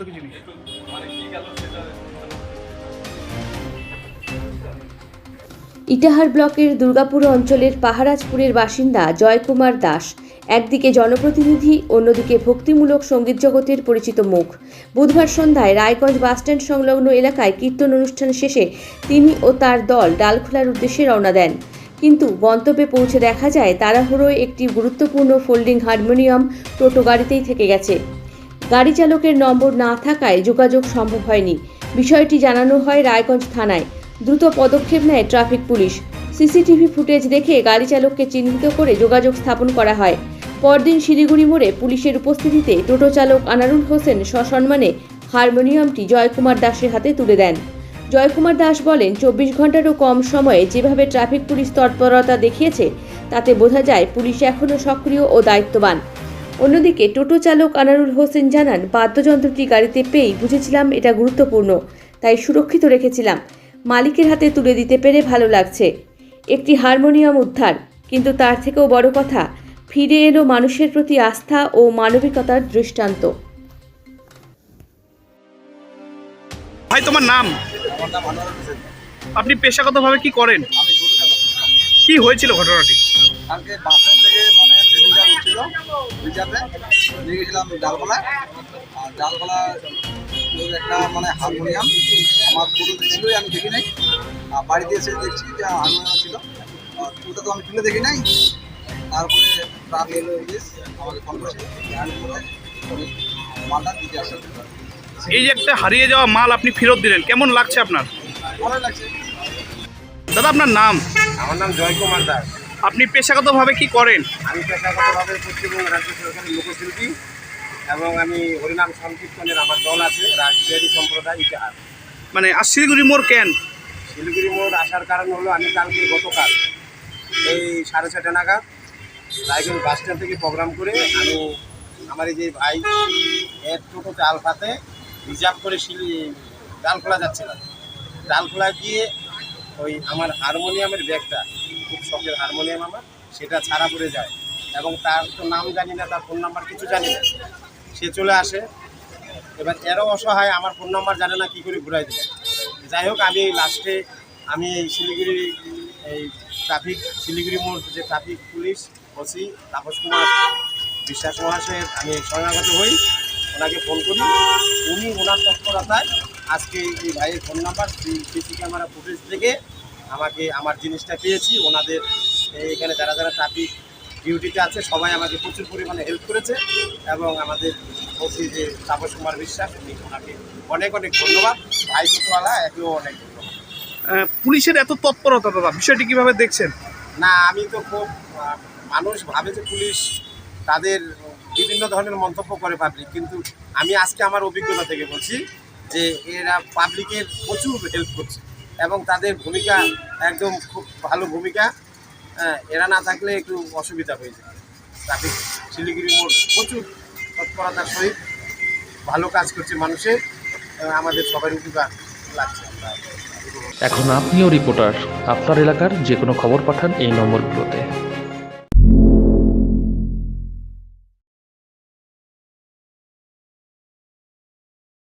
কি জিনিস? ইটাহার ব্লকের দুর্গাপুর অঞ্চলের পাহারাজপুরের বাসিন্দা জয়কুমার দাস একদিকে জনপ্রতিনিধি, অন্যদিকে ভক্তিমূলক সঙ্গীত জগতের পরিচিত মুখ। বুধবার সন্ধ্যায় রায়গঞ্জ বাসস্ট্যান্ড সংলগ্ন এলাকায় কীর্তন অনুষ্ঠান শেষে তিনি ও তার দল ডালখোলার উদ্দেশ্যে রওনা দেন। কিন্তু গন্তব্যে পৌঁছে দেখা যায় তাড়াহুড়োয় একটি গুরুত্বপূর্ণ ফোল্ডিং হারমোনিয়াম টোটো গাড়িতেই থেকে গেছে। গাড়ি চালকের নম্বর না থাকায় যোগাযোগ সম্ভব হয়নি। বিষয়টি জানানো হয় রায়গঞ্জ থানায়। দ্রুত পদক্ষেপ নেয় ট্রাফিক পুলিশ। সিসিটিভি ফুটেজ দেখে গাড়ি চালককে চিহ্নিত করে যোগাযোগ স্থাপন করা হয়। পরদিন শিলিগুড়ি মোড়ে পুলিশের উপস্থিতিতে টোটো চালক আনারুল হোসেন সসম্মানে হারমোনিয়ামটি জয়কুমার দাসের হাতে তুলে দেন। জয়কুমার দাস বলেন, 24 ঘন্টারও কম সময়ে যেভাবে ট্রাফিক পুলিশ তৎপরতা দেখিয়েছে তাতে বোঝা যায় পুলিশ এখনও সক্রিয় ও দায়িত্ববান। অন্যদিকে টোটো চালক আনারুল হোসেন জানান, বাদ্যযন্ত্রটি গাড়িতে পেয়েই বুঝেছিলাম এটা গুরুত্বপূর্ণ, তাই সুরক্ষিত রেখেছিলাম। মালিকের হাতে তুলে দিতে পেরে ভালো লাগছে। একটি হারমোনিয়াম উদ্ধার, কিন্তু তার থেকেও বড় কথা, ফিরে এলো মানুষের প্রতি আস্থা ও মানবিকতার দৃষ্টান্ত। ভাই, তোমার নাম? আমার নাম আনোয়ারুল হোসেন। আপনি পেশাগতভাবে কি করেন? আমি টোটো চালক। কি হয়েছিল ঘটনাটি? কালকে বাসস্ট্যান্ড থেকে প্যাসেঞ্জার উঠছিল রিজার্ভে, নিয়ে গেছিলাম ডালখোলা। আর ডালখোলা একটা হারমোনিয়াম আমার টোটোতে ছিলই, আমি দেখি নাই। আর বাড়িতে এসে দেখছি যে হারমোনিয়াম ছিল। টোটো তো আমি তুলে দেখি নাই। তারপরে ট্রাফিক পুলিশ আমাকে ফোন করেছিল, মালটা দিতে আসছে। এই যে একটা হারিয়ে যাওয়া মাল আপনি ফেরত দিলেন, কেমন লাগছে আপনার? ভালো লাগছে। দাদা, আপনার নাম? আমার নাম জয়কুমার দাস। আপনি পেশাগতভাবে কি করেন? আমি পেশাগতভাবে পশ্চিমবঙ্গ রাজ্য সরকারের লোকশিল্পী এবং আমি হরিনাম সংকীর্তনের আমার দল আছে, রাজবিহারী সম্প্রদায় ইটাহার। মানে আর শিলিগুড়ি মোড় কেন? শিলিগুড়ি মোড় আসার কারণ হলো আমি গতকাল এই 6:30 নাগাদ রায়গঞ্জ বাসস্ট্যান্ড থেকে প্রোগ্রাম করে আমি আমার এই যে ভাই এর টোটো আলফাতে রিজার্ভ করে ডালখোলা যাচ্ছিলাম। ডালখোলা গিয়ে ওই আমার হারমোনিয়ামের ব্যাগটা, খুব শখের হারমোনিয়াম আমার, সেটা ছাড়া পড়ে যায় এবং তার তো নাম জানি না, তার ফোন নাম্বার কিছু জানি না। সে চলে আসে, এবার এরও অসহায়, আমার ফোন নাম্বার জানে না, কী করে ঘুরাই দেবে। যাই হোক, আমি লাস্টে এই শিলিগুড়ি মোড় যে traffic police OC Tapas Kumar Biswas মহাশয়ের আমি শরণাগত হই, ওনাকে ফোন করি। উনি ওনার তৎপরতায় আজকে এই ভাইয়ের phone number CC camera footage থেকে আমাকে আমার জিনিসটা পেয়েছি। ওনাদের এখানে যারা যারা ট্রাফিক ডিউটিতে আছে সবাই আমাকে প্রচুর পরিমাণে হেল্প করেছে এবং আমাদের ওসি যে তাপস কুমার বিশ্বাস, উনি ওনাকে অনেক অনেক ধন্যবাদ। ভাই ছোটওয়ালা একেও অনেক ধন্যবাদ। পুলিশের এত তৎপরতা, দাদা বিষয়টি কিভাবে দেখছেন? না, আমি তো খুব মানুষ ভাবে যে পুলিশ তাদের বিভিন্ন ধরনের মন্তব্য করে পাবলিক, কিন্তু আমি আজকে আমার অভিজ্ঞতা থেকে বলছি যে এরা পাবলিকের প্রচুর হেল্প করছে এবং তাদের ভূমিকা একদম খুব ভালো ভূমিকা। এরা না থাকলে একটু অসুবিধা হয়ে যায়। ট্রাফিক শিলিগুড়ি মোড় প্রচুর তৎপরতার সহিত ভালো কাজ করছে মানুষের, আমাদের সবারই উপকার লাগছে। এখন আপনিও রিপোর্টার, আপনার এলাকার যে কোনো খবর পাঠান এই নম্বরগুলোতে।